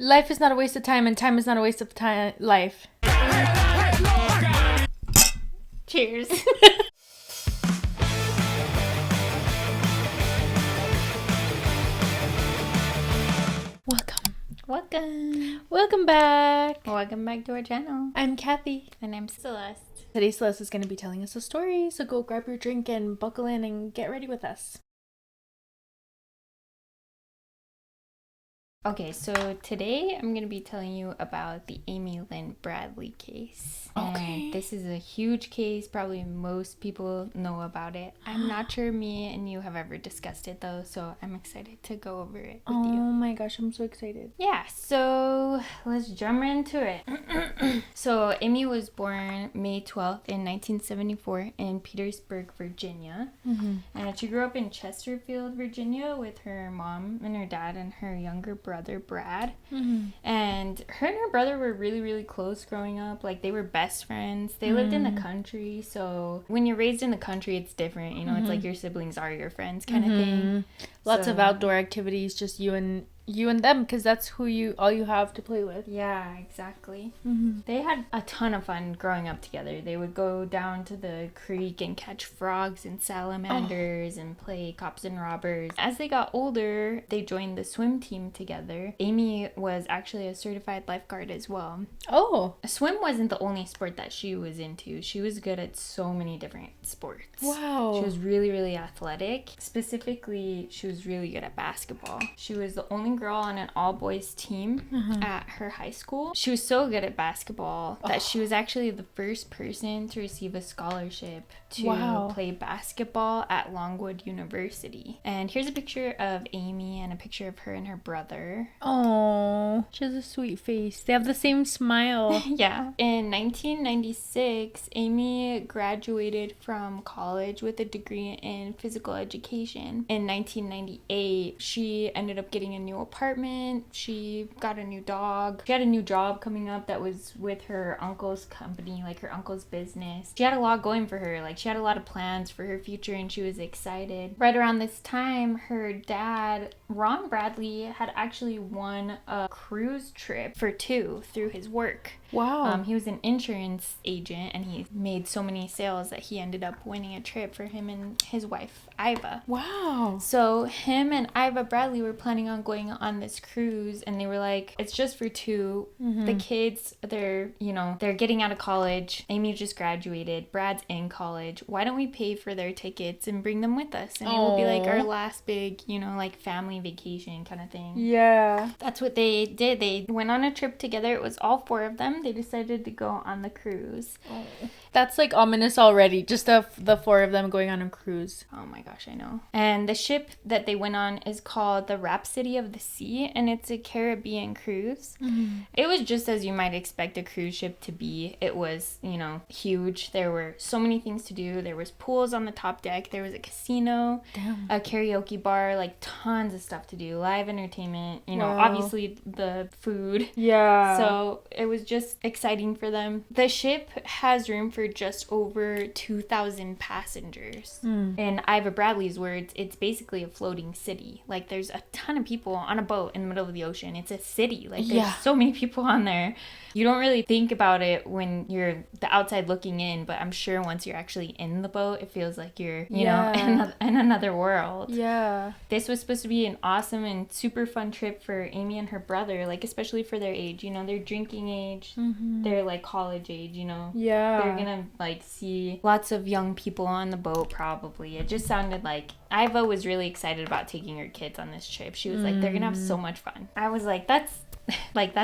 Life is not a waste of time, and time is not a waste of time. Life. Cheers. Welcome back. Welcome back to our channel. I'm Kathy. And I'm Celeste. Today Celeste is going to be telling us a story, so go grab your drink and buckle in and get ready with us. Okay, so today I'm going to be telling you about the Lynn Bradly case. Okay. And this is a huge case. Probably most people know about it. I'm not sure me and you have ever discussed it though, so I'm excited to go over it with you. Oh my gosh, I'm so excited. Yeah, so let's jump into it. So Amy was born May 12th in 1974 in Petersburg, Virginia. And she grew up in Chesterfield, Virginia with her mom and her dad and her younger brother, Brad. And her and her brother were really, really close growing up. Like, they were best friends. They lived in the country, so when you're raised in the country, it's different. You know, it's like your siblings are your friends kind of thing. Lots of outdoor activities, just you and them, because that's who all you have to play with. Yeah, exactly. They had a ton of fun growing up together. They would go down to the creek and catch frogs and salamanders and play cops and robbers. As they got older, they joined the swim team together. Amy was actually a certified lifeguard as well. Oh. Swim wasn't the only sport that she was into. She was good at so many different sports. Wow. She was really, really athletic. Specifically, she was really good at basketball. She was the only girl on an all-boys team at her high school. She was so good at basketball that she was actually the first person to receive a scholarship to play basketball at Longwood University. And here's a picture of Amy and a picture of her and her brother. Oh, she has a sweet face. They have the same smile. Yeah. In 1996, Amy graduated from college with a degree in physical education. In 1998, she ended up getting a new apartment. She got a new dog. She had a new job coming up that was with her uncle's company, like her uncle's business. She had a lot going for her. Like, she had a lot of plans for her future and she was excited. Right around this time, her dad, Ron Bradly, had actually won a cruise trip for two through his work. Wow. He was an insurance agent and he made so many sales that he ended up winning a trip for him and his wife, Iva. Wow. So him and Iva Bradly were planning on going on this cruise and they were like, it's just for two. The kids, they're getting out of college. Amy just graduated. Brad's in college. Why don't we pay for their tickets and bring them with us? And it will be like our last big, like family vacation kind of thing. Yeah. That's what they did. They went on a trip together. It was all four of them. They decided to go on the cruise. That's like ominous already. Just the four of them going on a cruise. Oh my gosh, I know. And the ship that they went on is called the Rhapsody of the Sea, and it's a Caribbean cruise. It was just as you might expect a cruise ship to be. It was, huge. There were so many things to do. There was pools on the top deck. There was a casino, a karaoke bar, like tons of stuff to do. Live entertainment, obviously the food. Yeah. So it was just exciting for them. The ship has room for just over 2,000 passengers. In Iva Bradley's words, it's basically a floating city. Like, there's a ton of people on a boat in the middle of the ocean. It's a city. Like, there's so many people on there. You don't really think about it when you're the outside looking in, but I'm sure once you're actually in the boat, it feels like you're, in another world. Yeah. This was supposed to be an awesome and super fun trip for Amy and her brother, like, especially for their age. They're drinking age. They're, like, college age, Yeah. They're gonna, like, see lots of young people on the boat, probably. It just sounded like Iva was really excited about taking her kids on this trip. She was like, they're gonna have so much fun. I was like, that's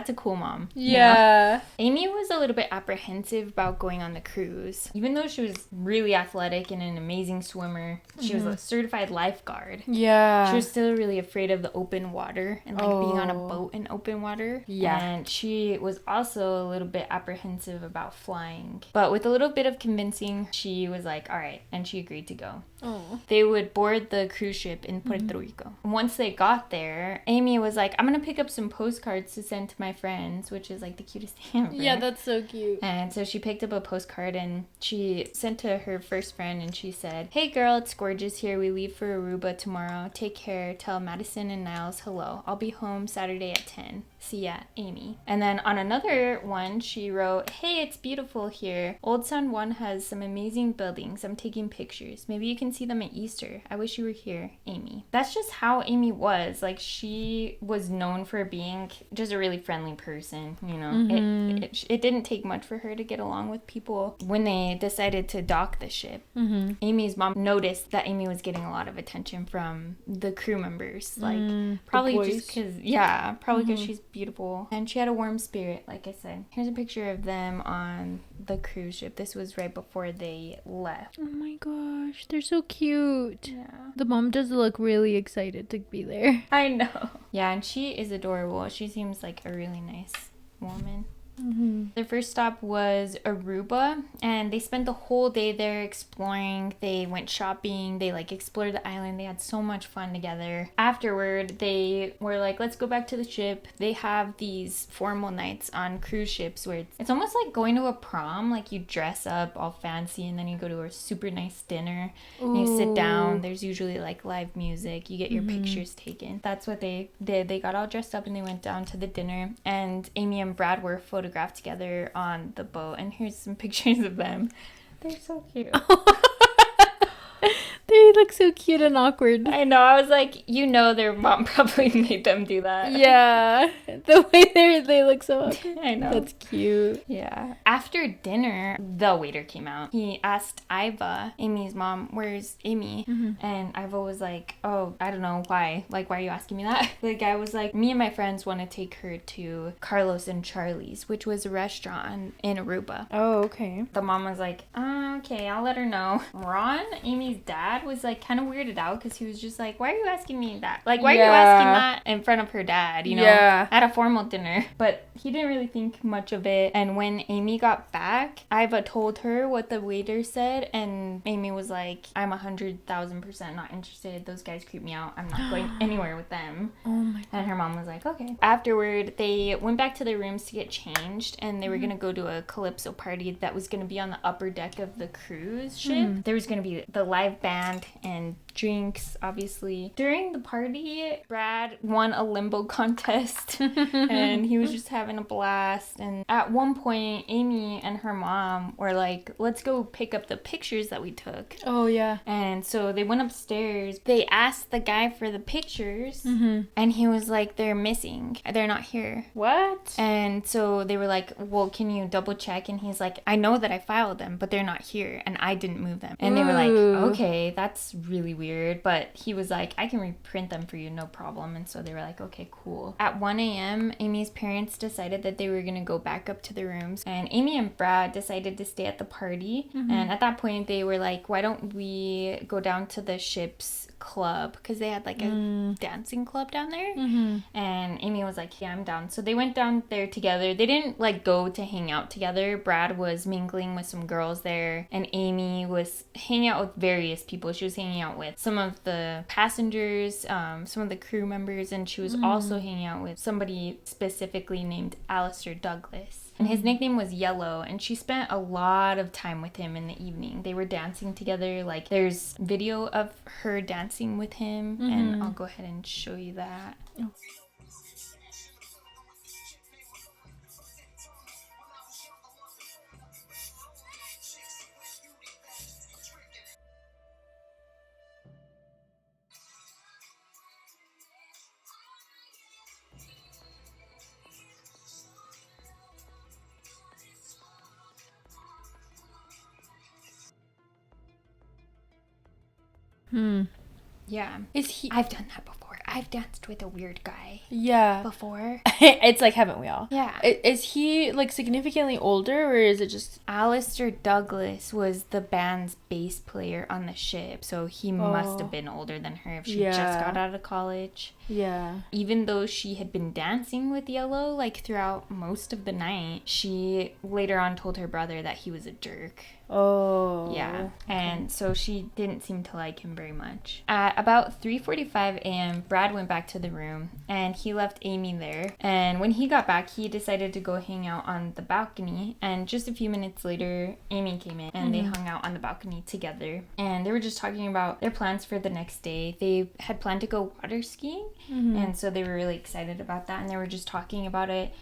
a cool mom. Yeah. Amy was a little bit apprehensive about going on the cruise. Even though she was really athletic and an amazing swimmer, she was a certified lifeguard. Yeah. She was still really afraid of the open water and like being on a boat in open water. Yeah. And she was also a little bit apprehensive about flying. But with a little bit of convincing, she was like, all right. And she agreed to go. Oh. They would board the cruise ship in Puerto Rico. Once they got there, Amy was like, I'm going to pick up some postcards to send to my friends, which is like the cutest thing ever. Yeah, that's so cute. And so she picked up a postcard and she sent to her first friend and she said, hey girl, it's gorgeous here. We leave for Aruba tomorrow. Take care. Tell Madison and Niles hello. I'll be home Saturday at 10. See ya, Amy. And then on another one, she wrote, hey, it's beautiful here. Old San Juan has some amazing buildings. I'm taking pictures. Maybe you can see them at Easter. I wish you were here, Amy. That's just how Amy was. Like, she was known for being just a really friendly person, you know. It didn't take much for her to get along with people. When they decided to dock the ship, Amy's mom noticed that Amy was getting a lot of attention from the crew members. Like, probably just because, probably because she's beautiful. And she had a warm spirit, like I said. Here's a picture of them on the cruise ship. This was right before they left. Oh my gosh, they're so cute. Yeah. The mom does look really excited to be there. I know. Yeah, and she is adorable. She seems like a really nice woman. Their first stop was Aruba, and they spent the whole day there exploring. They went shopping, they like explored the island. They had so much fun together. Afterward, they were like, let's go back to the ship. They have these formal nights on cruise ships where it's almost like going to a prom. Like, you dress up all fancy and then you go to a super nice dinner. And you sit down. There's usually like live music. You get your pictures taken. That's what they did. They got all dressed up and they went down to the dinner, and Amy and Brad were photographed together on the boat. And here's some pictures of them. They're so cute. They look so cute and awkward. I know. I was like, you know, their mom probably made them do that. Yeah, the way they look so awkward. I know. That's cute. Yeah. After dinner, the waiter came out. He asked Iva, Amy's mom, where's Amy? And Iva was like, oh, I don't know why. Like, why are you asking me that? The guy was like, me and my friends want to take her to Carlos and Charlie's, which was a restaurant in Aruba. Oh, okay. The mom was like, okay, I'll let her know. Ron, Amy's dad, was like kind of weirded out because he was just like, why are you asking me that? Like, why are you asking that in front of her dad, you know, at a formal dinner? But he didn't really think much of it. And when Amy got back, Iva told her what the waiter said, and Amy was like, I'm 100,000% not interested. Those guys creep me out. I'm not going anywhere with them. Oh my God. And her mom was like, okay. Afterward, they went back to their rooms to get changed, and they were going to go to a calypso party that was going to be on the upper deck of the cruise ship. There was going to be the live band and drinks, obviously. During the party, Brad won a limbo contest and he was just having a blast. And at one point, Amy and her mom were like, let's go pick up the pictures that we took. Oh, yeah. And so they went upstairs. They asked the guy for the pictures and he was like, they're missing. They're not here. What? And so they were like, well, can you double check? And he's like, I know that I filed them, but they're not here and I didn't move them. And they were like, okay, that's really weird. But he was like, I can reprint them for you, no problem. And so they were like, okay, cool. At 1 a.m., Amy's parents decided that they were going to go back up to the rooms. And Amy and Brad decided to stay at the party. And at that point, they were like, why don't we go down to the ship's club? Because they had like a dancing club down there. And Amy was like, yeah, I'm down. So they went down there together. They didn't like go to hang out together. Brad was mingling with some girls there, and Amy was hanging out with various people. She was hanging out with some of the passengers, some of the crew members, and she was also hanging out with somebody specifically named Alistair Douglas. And his nickname was Yellow, and she spent a lot of time with him in the evening. They were dancing together. Like, there's video of her dancing with him, and I'll go ahead and show you that. Oh. Yeah. I've done that before. I've danced with a weird guy. Yeah. Before. It's like, haven't we all? Yeah. Is he like significantly older, or is it just... Alistair Douglas was the band's bass player on the ship, so he must have been older than her if she just got out of college. Yeah. Even though she had been dancing with Yellow like throughout most of the night, she later on told her brother that he was a jerk. Oh. Yeah. And so she didn't seem to like him very much. At about 3:45 a.m., Brad went back to the room and he left Amy there. And when he got back, he decided to go hang out on the balcony. And just a few minutes later, Amy came in and they hung out on the balcony together. And they were just talking about their plans for the next day. They had planned to go water skiing. And so they were really excited about that, and they were just talking about it.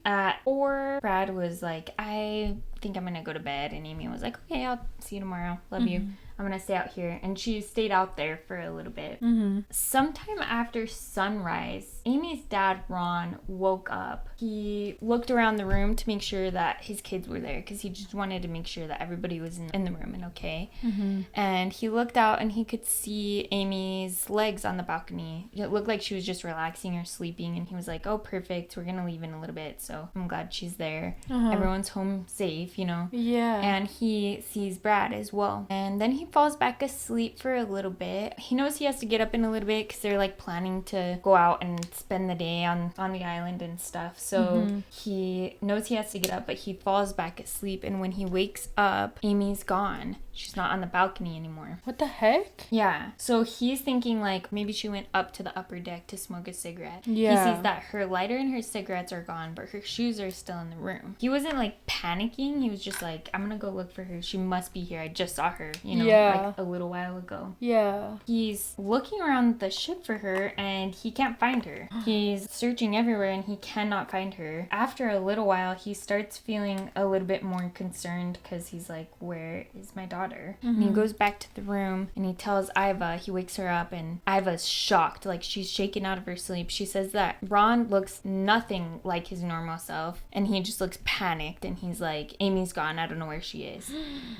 Or Brad was like, I think I'm gonna go to bed, and Amy was like, okay, I'll see you tomorrow, love you, I'm gonna stay out here. And she stayed out there for a little bit. Sometime after sunrise, Amy's dad Ron woke up. He looked around the room to make sure that his kids were there, because he just wanted to make sure that everybody was in the room and okay. And he looked out and he could see Amy's legs on the balcony. It looked like she was just relaxing or sleeping, and he was like, oh, perfect, we're gonna leave in a little bit, so I'm glad she's there. Everyone's home safe, you know. And he sees Brad as well, and then he falls back asleep for a little bit. He knows he has to get up in a little bit because they're like planning to go out and spend the day on the island and stuff, so he knows he has to get up, but he falls back asleep, and when he wakes up, Amy's gone. She's not on the balcony anymore. What the heck? Yeah. So he's thinking like maybe she went up to the upper deck to smoke a cigarette. Yeah. He sees that her lighter and her cigarettes are gone, but her shoes are still in the room. He wasn't like panicking. He was just like, I'm gonna go look for her. She must be here. I just saw her, you know, like a little while ago. Yeah. He's looking around the ship for her, and he can't find her. He's searching everywhere, and he cannot find her. After a little while, he starts feeling a little bit more concerned, because he's like, where is my daughter? And he goes back to the room, and he tells Iva. He wakes her up, and Iva's shocked, like she's shaken out of her sleep. She says that Ron looks nothing like his normal self, and he just looks panicked, and he's like, Amy's gone, I don't know where she is.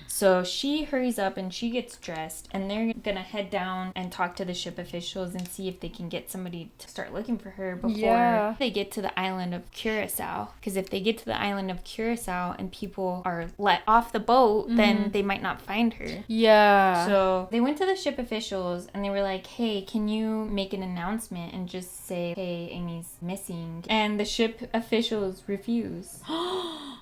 So she hurries up and she gets dressed, and they're gonna head down and talk to the ship officials and see if they can get somebody to start looking for her before they get to the island of Curacao. Because if they get to the island of Curacao and people are let off the boat, then they might not find her. Yeah. So they went to the ship officials, and they were like, hey, can you make an announcement and just say, hey, Amy's missing? And the ship officials refuse.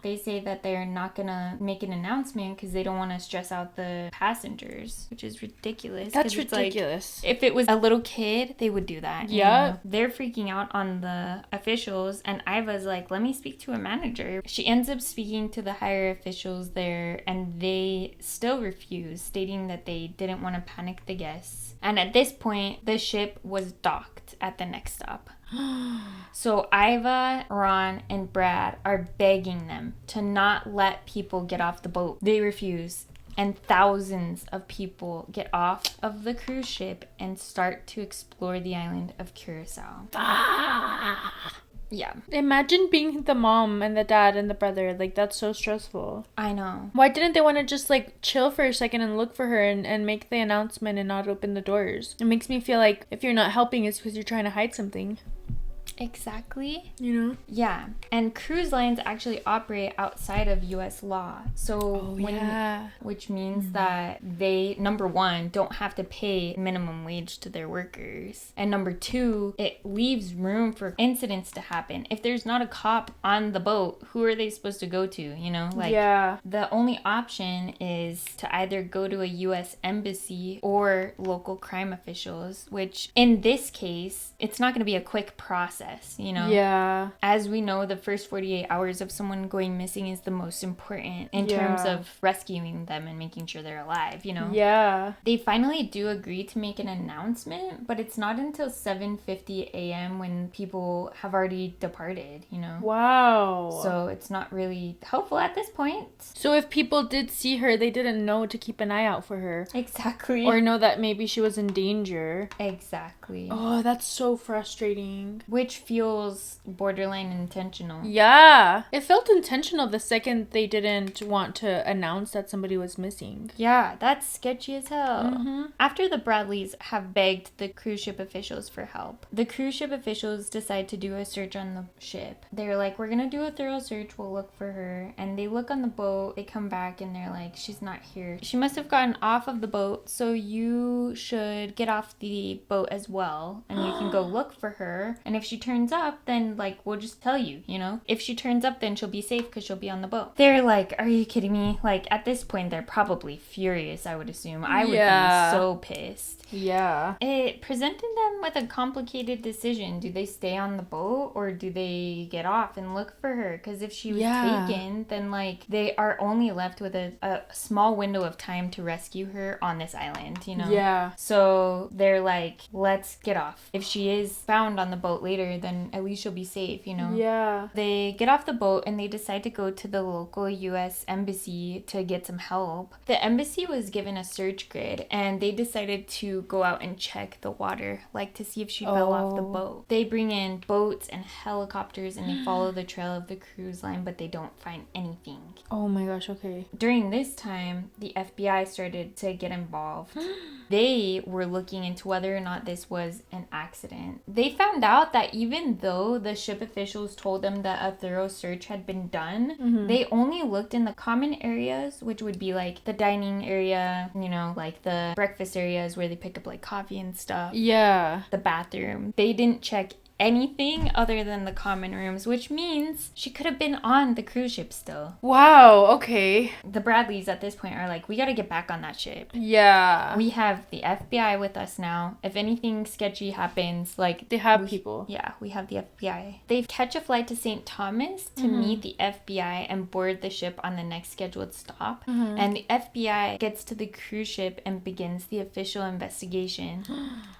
They say that they're not gonna make an announcement because they don't want to stress out the passengers, which is ridiculous. That's ridiculous. Like, if it was a little kid, they would do that. Yeah. You know? They're freaking out on the officials, and Iva's like, let me speak to a manager. She ends up speaking to the higher officials there, and they still refuse, stating that they didn't want to panic the guests. And at this point, the ship was docked at the next stop. So Iva, Ron, and Brad are begging them to not let people get off the boat. They refuse. And thousands of people get off of the cruise ship and start to explore the island of Curacao. Yeah. Imagine being the mom and the dad and the brother. Like, that's so stressful. I know. Why didn't they want to just, like, chill for a second and look for her and make the announcement and not open the doors? It makes me feel like if you're not helping, it's because you're trying to hide something. Exactly. You know? Yeah. And cruise lines actually operate outside of U.S. law. So which means that they, number one, don't have to pay minimum wage to their workers. And number two, it leaves room for incidents to happen. If there's not a cop on the boat, who are they supposed to go to? You know? Like, the only option is to either go to a U.S. embassy or local crime officials, which in this case, it's not going to be a quick process. You know? Yeah. As we know, the first 48 hours of someone going missing is the most important in terms of rescuing them and making sure they're alive, you know? Yeah. They finally do agree to make an announcement, but it's not until 7:50 a.m. when people have already departed, you know? Wow. So it's not really helpful at this point. So if people did see her, they didn't know to keep an eye out for her. Exactly. Or know that maybe she was in danger. Exactly. Oh, that's so frustrating. Which feels borderline intentional. Yeah. It felt intentional the second they didn't want to announce that somebody was missing. Yeah, that's sketchy as hell. After the Bradleys have begged the cruise ship officials for help, the cruise ship officials decide to do a search on the ship. They're like, we're gonna do a thorough search, we'll look for her. And they look on the boat, they come back, and they're like, she's not here. She must have gotten off of the boat, so you should get off the boat as well, and you can go look for her. And if she turns up, then, like, we'll just tell you, you know? If she turns up, then she'll be safe because she'll be on the boat. They're like, are you kidding me? Like, at this point, they're probably furious, I would assume. I would be so pissed. Yeah. It presented them with a complicated decision. Do they stay on the boat or do they get off and look for her? Because if she was taken, then, like, they are only left with a small window of time to rescue her on this island, you know? Yeah. So they're like, let's get off. If she is found on the boat later, then at least she'll be safe, you know? Yeah. They get off the boat and they decide to go to the local U.S. embassy to get some help. The embassy was given a search grid and they decided to go out and check the water, like to see if she fell off the boat. They bring in boats and helicopters and they follow the trail of the cruise line, but they don't find anything. Oh my gosh, okay. During this time, the FBI started to get involved. They were looking into whether or not this was an accident. They found out that even though the ship officials told them that a thorough search had been done, they only looked in the common areas, which would be like the dining area, you know, like the breakfast areas where they pick up like coffee and stuff. Yeah. The bathroom. They didn't check anything other than the common rooms, which means she could have been on the cruise ship still. Wow, okay. The Bradleys at this point are like, we gotta get back on that ship. Yeah. We have the FBI with us now. If anything sketchy happens, like... They have people. Yeah, we have the FBI. They catch a flight to St. Thomas to meet the FBI and board the ship on the next scheduled stop. And the FBI gets to the cruise ship and begins the official investigation.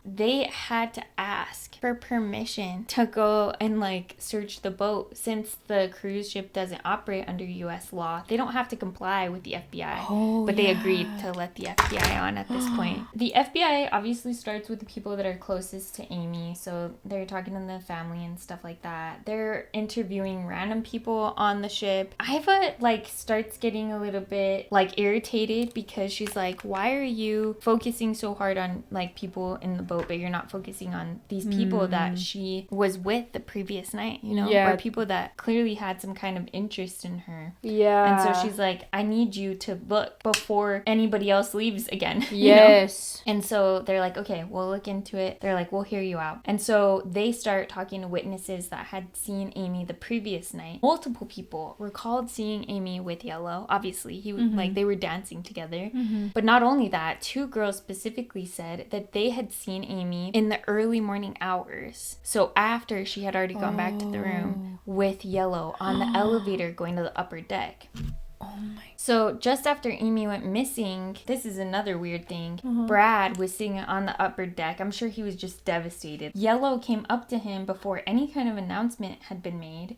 They had to ask for permission to go and like search the boat since the cruise ship doesn't operate under U.S. law. They don't have to comply with the FBI, but they agreed to let the FBI on at this point. The FBI obviously starts with the people that are closest to Amy, so they're talking to the family and stuff like that. They're interviewing random people on the ship. Iva like starts getting a little bit like irritated because she's like, why are you focusing so hard on like people in the boat, but you're not focusing on these people that she was with the previous night, you know? Yeah. Or people that clearly had some kind of interest in her. Yeah. And so she's like, I need you to look before anybody else leaves again. Yes. You know? And so they're like, okay, we'll look into it. They're like, we'll hear you out. And so they start talking to witnesses that had seen Amy the previous night. Multiple people recalled seeing Amy with Yellow. Obviously, he was like, they were dancing together. But not only that, two girls specifically said that they had seen Amy in the early morning hours. So after she had already gone back to the room with Yellow on the elevator going to the upper deck. Oh my. So just after Amy went missing, this is another weird thing. Brad was sitting on the upper deck. I'm sure he was just devastated. Yellow came up to him before any kind of announcement had been made.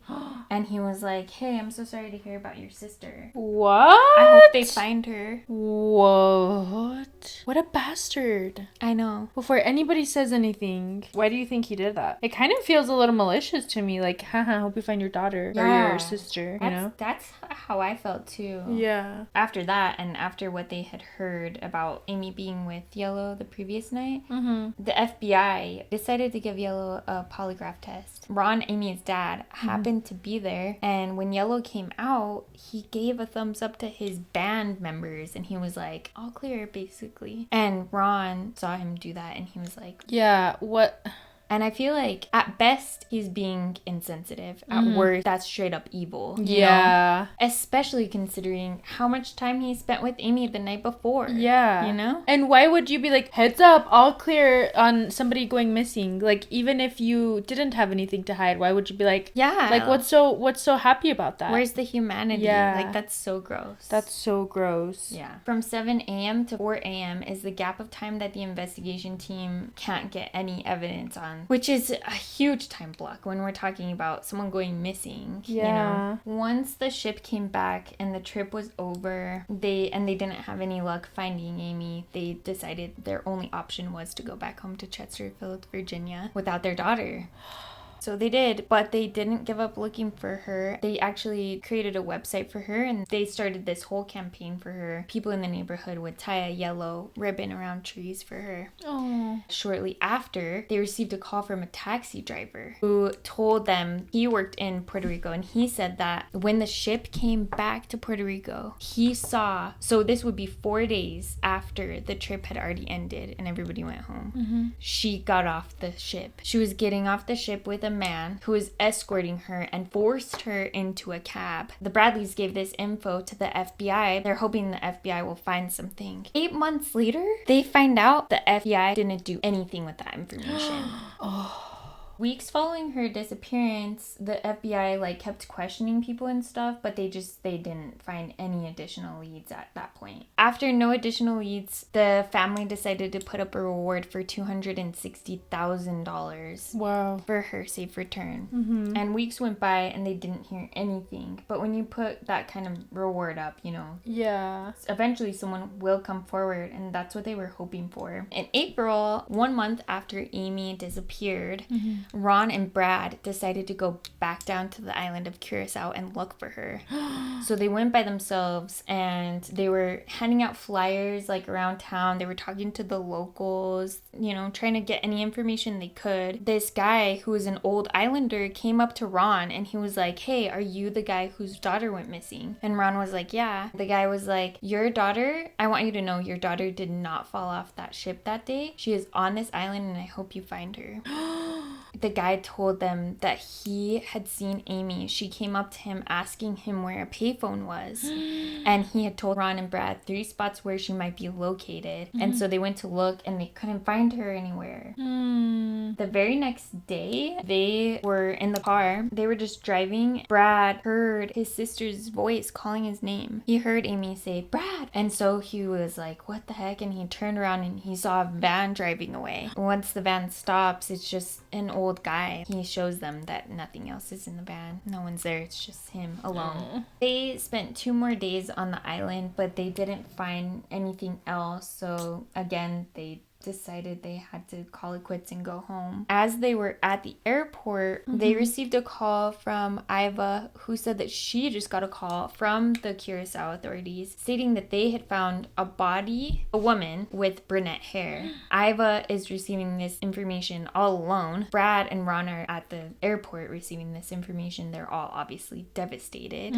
And he was like, hey, I'm so sorry to hear about your sister. What? I hope they find her. What? What a bastard. I know. Before anybody says anything, why do you think he did that? It kind of feels a little malicious to me. Like, haha, hope you find your daughter or your sister, you know? That's how I felt too. Yeah. After that, and after what they had heard about Amy being with Yellow the previous night, the FBI decided to give Yellow a polygraph test. Ron, Amy's dad, happened to be there, and when Yellow came out, he gave a thumbs up to his band members, and he was like, all clear, basically. And Ron saw him do that, and he was like, yeah, what? And I feel like at best he's being insensitive. At worst, that's straight up evil. You know? Especially considering how much time he spent with Amy the night before. Yeah. You know? And why would you be like, heads up, all clear on somebody going missing? Like, even if you didn't have anything to hide, why would you be like, yeah. Like, what's so happy about that? Where's the humanity? Yeah. Like, that's so gross. That's so gross. Yeah. From 7 a.m. to 4 a.m. is the gap of time that the investigation team can't get any evidence on, which is a huge time block when we're talking about someone going missing. Yeah. You know? Once the ship came back and the trip was over, they didn't have any luck finding Amy. They decided their only option was to go back home to Chesterfield, Virginia without their daughter. So they did, but they didn't give up looking for her. They actually created a website for her and they started this whole campaign for her. People in the neighborhood would tie a yellow ribbon around trees for her. Oh. Shortly after, they received a call from a taxi driver who told them he worked in Puerto Rico, and he said that when the ship came back to Puerto Rico, he saw, so this would be 4 days after the trip had already ended and everybody went home. She got off the ship. She was getting off the ship with a man who was escorting her and forced her into a cab. The Bradleys gave this info to the FBI. They're hoping the FBI will find something. 8 months later, they find out the FBI didn't do anything with that information. Weeks following her disappearance, the FBI kept questioning people and stuff, but they didn't find any additional leads at that point. After no additional leads, the family decided to put up a reward for $260,000. Wow. For her safe return. And weeks went by and they didn't hear anything. But when you put that kind of reward up, Yeah. eventually someone will come forward, and that's what they were hoping for. In April, 1 month after Amy disappeared, Ron and Brad decided to go back down to the island of Curacao and look for her. So they went by themselves and they were handing out flyers around town. They were talking to the locals, trying to get any information they could. This guy who was an old islander came up to Ron and he was like, "Hey, are you the guy whose daughter went missing?" And Ron was like, "Yeah." The guy was like, "Your daughter, I want you to know your daughter did not fall off that ship that day. She is on this island and I hope you find her." The guy told them that he had seen Amy. She came up to him asking him where a payphone was. And he had told Ron and Brad 3 spots where she might be located. And so they went to look and they couldn't find her anywhere. The very next day, they were in the car. They were just driving. Brad heard his sister's voice calling his name. He heard Amy say, "Brad!" And so he was like, "What the heck?" And he turned around and he saw a van driving away. Once the van stops, it's just an old guy. He shows them that nothing else is in the van. No one's there. It's just him alone. They spent 2 more days on the island, but they didn't find anything else. So again, they decided they had to call it quits and go home. As they were at the airport, they received a call from Iva, who said that she just got a call from the Curacao authorities stating that they had found a body, a woman with brunette hair. Iva is receiving this information all alone. Brad and Ron are at the airport receiving this information. They're all obviously devastated.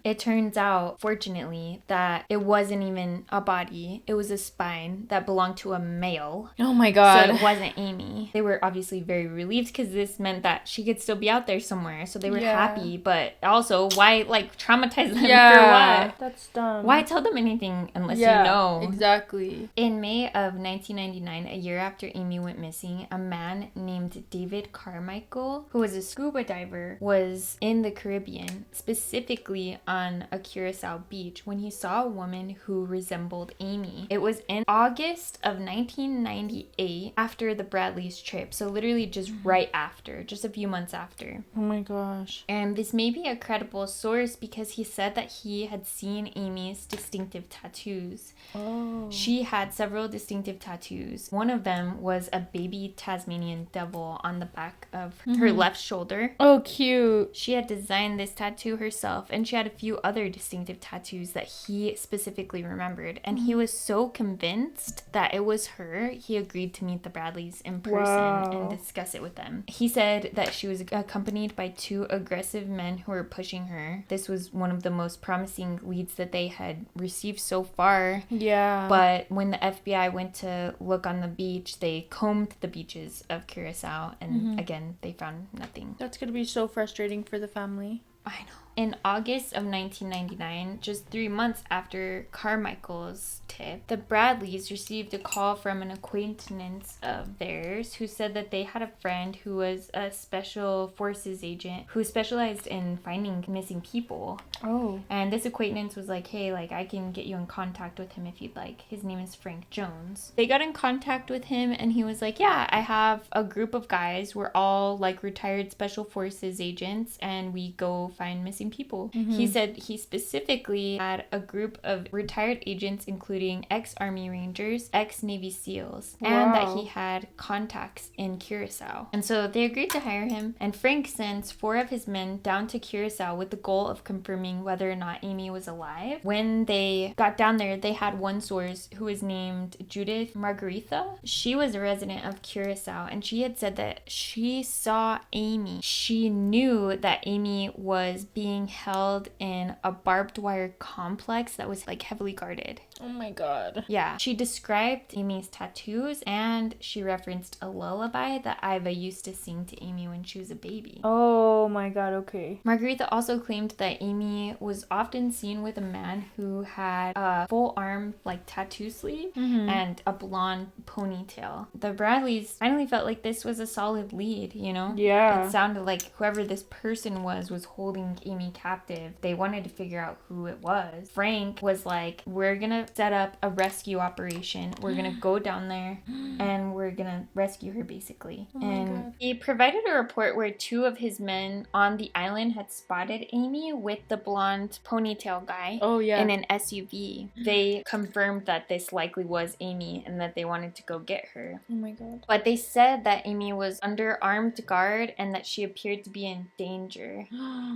It turns out, fortunately, that it wasn't even a body. It was a spine that belonged to a male. Oh my god. So it wasn't Amy. They were obviously very relieved because this meant that she could still be out there somewhere. So they were happy. But also, why traumatize them for what? That's dumb. Why tell them anything unless you know? Exactly. In May of 1999, a year after Amy went missing, a man named David Carmichael, who was a scuba diver, was in the Caribbean, specifically on a Curacao beach, when he saw a woman who resembled Amy. It was in August of 1998, after the Bradleys' trip. So literally just right after, just a few months after. Oh my gosh. And this may be a credible source because he said that he had seen Amy's distinctive tattoos. Oh. She had several distinctive tattoos. One of them was a baby Tasmanian devil on the back of her left shoulder. Oh, cute. She had designed this tattoo herself, and she had a few other distinctive tattoos that he specifically remembered. And he was so convinced that it was her, he agreed to meet the Bradleys in person and discuss it with them. He said that she was accompanied by 2 aggressive men who were pushing her. This was one of the most promising leads that they had received so far. Yeah. But when the FBI went to look on the beach, they combed the beaches of Curacao, and again, they found nothing. That's gonna be so frustrating for the family. I know. In August of 1999, just 3 months after Carmichael's tip, the Bradleys received a call from an acquaintance of theirs who said that they had a friend who was a special forces agent who specialized in finding missing people. Oh. And this acquaintance was like, "Hey, I can get you in contact with him if you'd like. His name is Frank Jones." They got in contact with him and he was like, "Yeah, I have a group of guys. We're all retired special forces agents and we go find missing people." He said he specifically had a group of retired agents, including ex-Army Rangers, ex-Navy SEALs, and that he had contacts in Curacao. And so they agreed to hire him, and Frank sent 4 of his men down to Curacao with the goal of confirming whether or not Amy was alive. When they got down there, they had one source who was named Judith Margaretha. She was a resident of Curacao, and she had said that she saw Amy. She knew that Amy was being being held in a barbed wire complex that was like heavily guarded. Oh my god. Yeah. She described Amy's tattoos and she referenced a lullaby that Iva used to sing to Amy when she was a baby. Oh my god, okay. Margarita also claimed that Amy was often seen with a man who had a full arm like tattoo sleeve and a blonde ponytail. The Bradleys finally felt like this was a solid lead, you know? Yeah. It sounded like whoever this person was holding Amy captive. They wanted to figure out who it was. Frank was like, we're gonna set up a rescue operation. We're gonna go down there and we're gonna rescue her basically. Oh my God. He provided a report where 2 of his men on the island had spotted Amy with the blonde ponytail guy in an SUV. They confirmed that this likely was Amy and that they wanted to go get her. Oh my god. But they said that Amy was under armed guard and that she appeared to be in danger.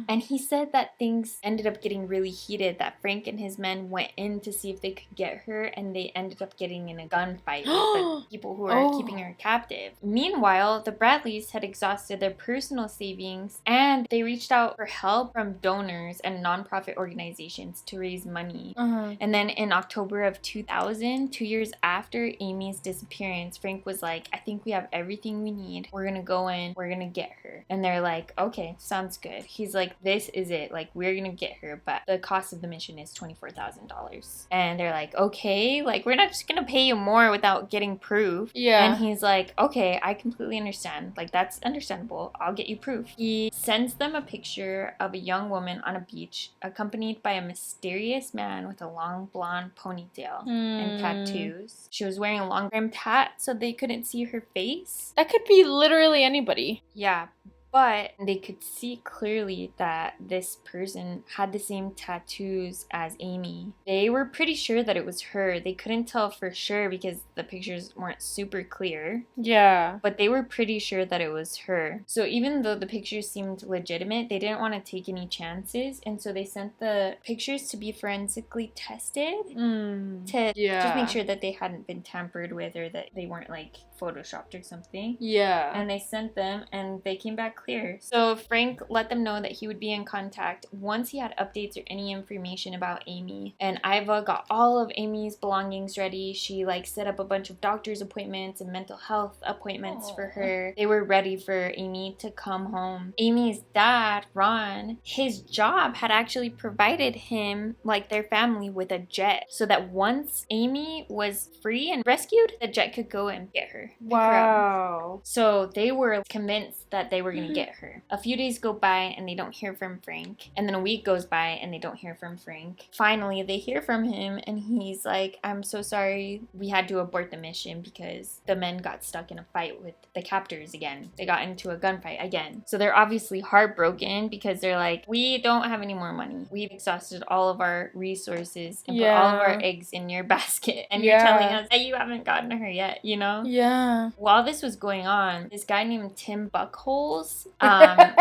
And he said that things ended up getting really heated, that Frank and his men went in to see if they could get her, and they ended up getting in a gunfight with the people who were keeping her captive. Meanwhile, the Bradleys had exhausted their personal savings and they reached out for help from donors and nonprofit organizations to raise money. And then in October of 2000, 2 years after Amy's disappearance, Frank was like, I think we have everything we need. We're gonna go in, we're gonna get her. And they're like, okay, sounds good. He's like, this is it. Like, we're gonna get her, but the cost of the mission is $24,000. And they're like, okay, like, we're not just gonna pay you more without getting proof. Yeah. And he's like, okay, I completely understand. Like, that's understandable. I'll get you proof. He sends them a picture of a young woman on a beach, accompanied by a mysterious man with a long blonde ponytail and tattoos. She was wearing a long brimmed hat so they couldn't see her face. That could be literally anybody. Yeah. But they could see clearly that this person had the same tattoos as Amy. They were pretty sure that it was her. They couldn't tell for sure because the pictures weren't super clear. Yeah. But they were pretty sure that it was her. So even though the pictures seemed legitimate, they didn't want to take any chances. And so they sent the pictures to be forensically tested to just make sure that they hadn't been tampered with or that they weren't like photoshopped or something. Yeah. And they sent them and they came back clear. So Frank let them know that he would be in contact once he had updates or any information about Amy. And Iva got all of Amy's belongings ready. She like set up a bunch of doctor's appointments and mental health appointments for her. They were ready for Amy to come home. Amy's dad, Ron, his job had actually provided him, like their family, with a jet so that once Amy was free and rescued, the jet could go and get her. Wow. So they were convinced that they were going to get her. A few days go by and they don't hear from Frank. And then a week goes by and they don't hear from Frank. Finally, they hear from him and he's like, I'm so sorry. We had to abort the mission because the men got stuck in a fight with the captors again. They got into a gunfight again. So they're obviously heartbroken because they're like, we don't have any more money. We've exhausted all of our resources and put all of our eggs in your basket. And you're telling us that you haven't gotten her yet, you know? Yeah. While this was going on, this guy named Tim Buckholes, I'm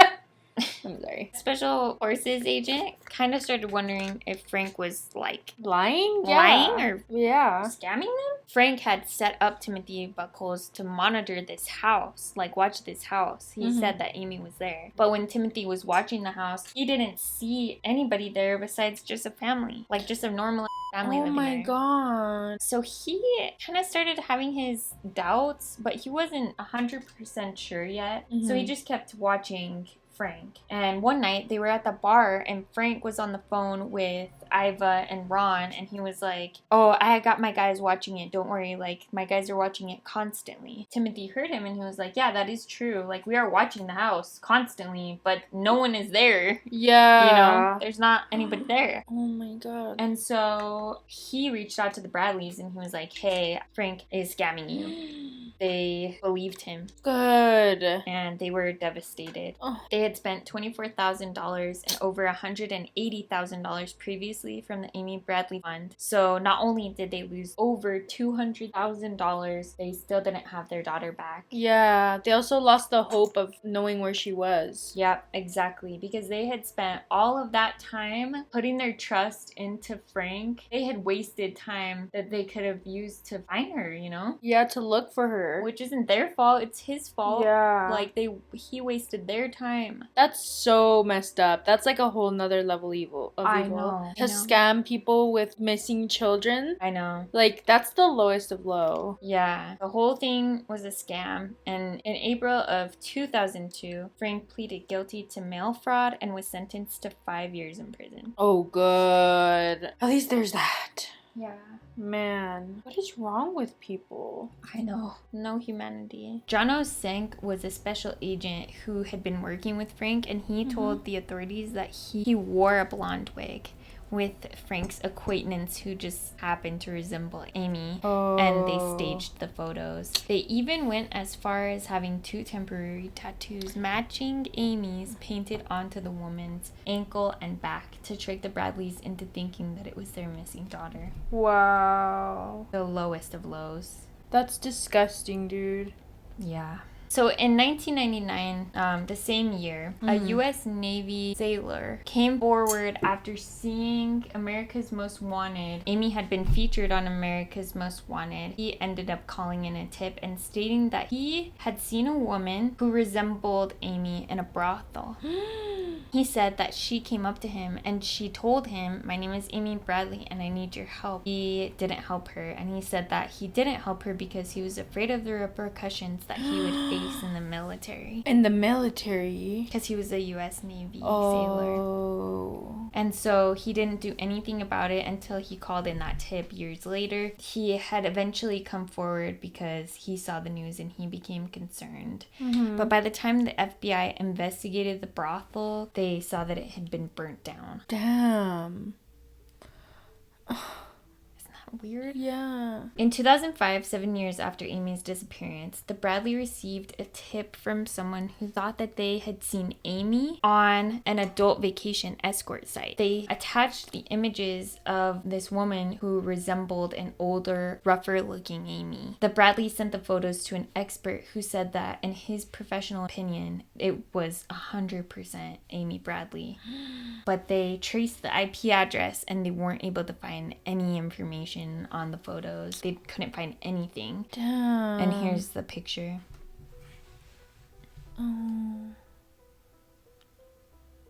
sorry. Special Forces agent, kind of started wondering if Frank was like Lying or scamming them. Frank had set up Timothy Buckholes to monitor this house, like watch this house. He said that Amy was there. But when Timothy was watching the house, he didn't see anybody there besides just a family, like just a normal family living there. Oh my god. So he kind of started having his doubts, but he wasn't 100% sure yet. So he just kept watching Frank. And one night they were at the bar and Frank was on the phone with Iva and Ron and he was like, oh, I got my guys watching it. Don't worry. Like, my guys are watching it constantly. Timothy heard him and he was like, yeah, that is true. Like, we are watching the house constantly, but no one is there. Yeah. You know, there's not anybody there. Oh my god. And so he reached out to the Bradleys and he was like, hey, Frank is scamming you. They believed him. Good. And they were devastated. They had spent $24,000 and over $180,000 previously obviously, from the Amy Bradly Fund. So not only did they lose over $200,000, they still didn't have their daughter back. Yeah, they also lost the hope of knowing where she was. Yep, exactly. Because they had spent all of that time putting their trust into Frank. They had wasted time that they could have used to find her, you know? Yeah, to look for her. Which isn't their fault, it's his fault. Yeah. Like, he wasted their time. That's so messed up. That's like a whole nother level of I evil. know. To scam people with missing children. I know. Like, that's the lowest of low. Yeah. The whole thing was a scam. And in April of 2002, Frank pleaded guilty to mail fraud and was sentenced to 5 years in prison. Oh, good. At least there's that. Yeah. Man, what is wrong with people? I know. No humanity. Jono Senk was a special agent who had been working with Frank, and he told the authorities that he wore a blonde wig with Frank's acquaintance who just happened to resemble Amy, and they staged the photos. They even went as far as having 2 temporary tattoos matching Amy's painted onto the woman's ankle and back to trick the Bradleys into thinking that it was their missing daughter. Wow. The lowest of lows. That's disgusting, dude. Yeah. So in 1999, the same year, a U.S. Navy sailor came forward after seeing America's Most Wanted. Amy had been featured on America's Most Wanted. He ended up calling in a tip and stating that he had seen a woman who resembled Amy in a brothel. He said that she came up to him and she told him, "My name is Amy Bradly and I need your help." He didn't help her, and he said that he didn't help her because he was afraid of the repercussions that he would face in the military. In the military? Because he was a U.S. Navy sailor. And so he didn't do anything about it until he called in that tip years later. He had eventually come forward because he saw the news and he became concerned. But by the time the FBI investigated the brothel, they saw that it had been burnt down. Damn. Weird. Yeah. In 2005, 7 years after Amy's disappearance, the Bradley received a tip from someone who thought that they had seen Amy on an adult vacation escort site. They attached the images of this woman who resembled an older, rougher looking Amy. The Bradley sent the photos to an expert who said that, in his professional opinion, it was 100% Amy Bradley. But they traced the IP address and they weren't able to find any information on the photos. They couldn't find anything. Damn. And here's the picture.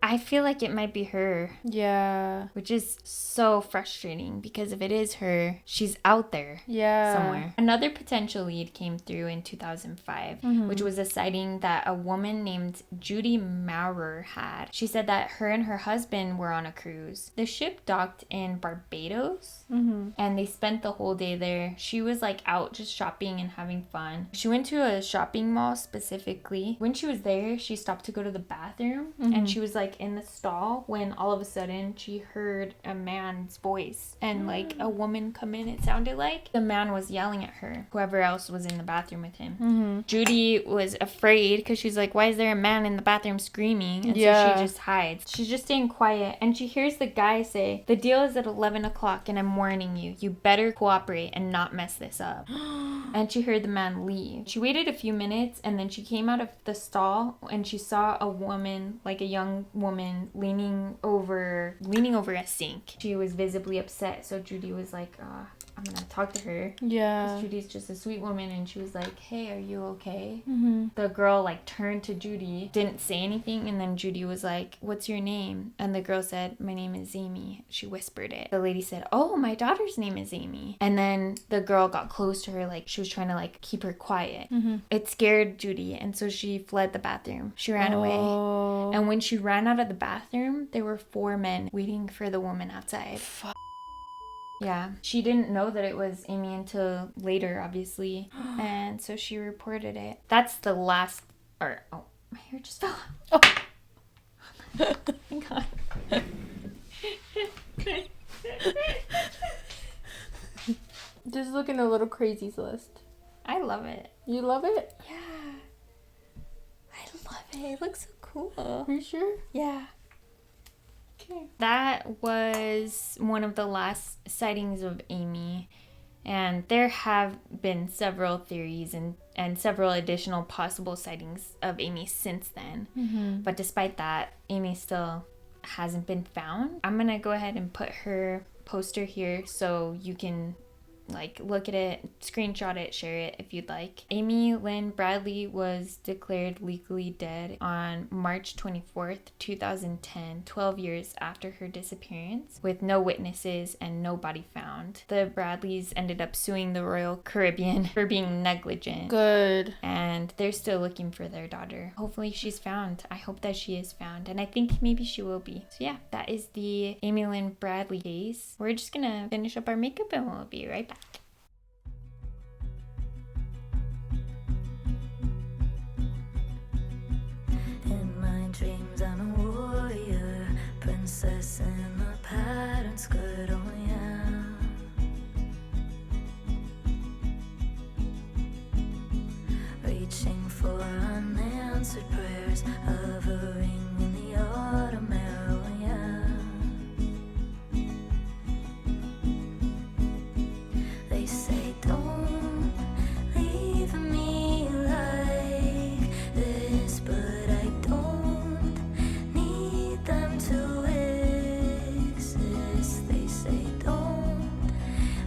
I feel like it might be her. Yeah. Which is so frustrating because if it is her, she's out there somewhere. Another potential lead came through in 2005, which was a sighting that a woman named Judy Maurer had. She said that her and her husband were on a cruise. The ship docked in Barbados, and they spent the whole day there. She was like out just shopping and having fun. She went to a shopping mall specifically. When she was there, she stopped to go to the bathroom, and she was like in the stall when all of a sudden she heard a man's voice and like a woman come in. It sounded like the man was yelling at her, whoever else was in the bathroom with him. Judy was afraid because she's like, why is there a man in the bathroom screaming? And so she just hides. She's just staying quiet, and she hears the guy say, "The deal is at 11 o'clock and I'm warning you, you better cooperate and not mess this up." And she heard the man leave. She waited a few minutes and then she came out of the stall and she saw a woman, like a young woman, leaning over a sink. She was visibly upset, so Judy was like, I'm gonna talk to her. Yeah. Judy's just a sweet woman, and she was like, "Hey, are you okay?" The girl like turned to Judy, didn't say anything, and then Judy was like, "What's your name?" And the girl said, "My name is Amy." She whispered it. The lady said, "Oh, my daughter's name is Amy." And then the girl got close to her, like she was trying to like keep her quiet. It scared Judy, and so she fled the bathroom. She ran away. And when she ran out of the bathroom, there were 4 men waiting for the woman outside. Yeah, she didn't know that it was Amy until later, obviously, and so she reported it. That's the last, my hair just fell. Oh my god. This is looking a little crazy, Celeste. I love it. You love it? Yeah. I love it. It looks so cool. Are you sure? Yeah. Okay. That was one of the last sightings of Amy. And there have been several theories and several additional possible sightings of Amy since then. Mm-hmm. But despite that, Amy still hasn't been found. I'm going to go ahead and put her poster here so you can look at it, screenshot it, share it if you'd like. Amy Lynn Bradly was declared legally dead on March 24th, 2010, 12 years after her disappearance, with no witnesses and no body found. The Bradleys ended up suing the Royal Caribbean for being negligent. Good. And they're still looking for their daughter. Hopefully she's found. I hope that she is found. And I think maybe she will be. So yeah, that is the Amy Lynn Bradly case. We're just gonna finish up our makeup and we'll be right back. In my dreams I'm a warrior, princess in a patterned skirt, oh yeah. Reaching for unanswered prayers, hovering in the autumn air, oh yeah. They say don't leave me like this, but I don't need them to exist. They say don't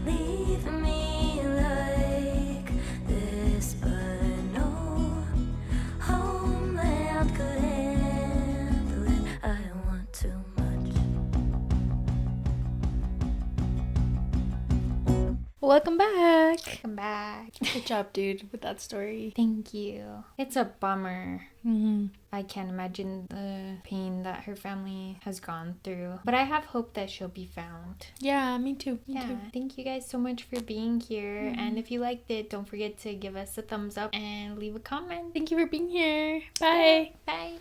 leave me like this, but no homeland could handle it. I want too much. Welcome back. Come back. Good job, dude, with that story. Thank you. It's a bummer. Mm-hmm. I can't imagine the pain that her family has gone through. But I have hope that she'll be found. Yeah, me too. Me Yeah. too. Thank you guys so much for being here. And if you liked it, don't forget to give us a thumbs up and leave a comment. Thank you for being here. Bye. Bye.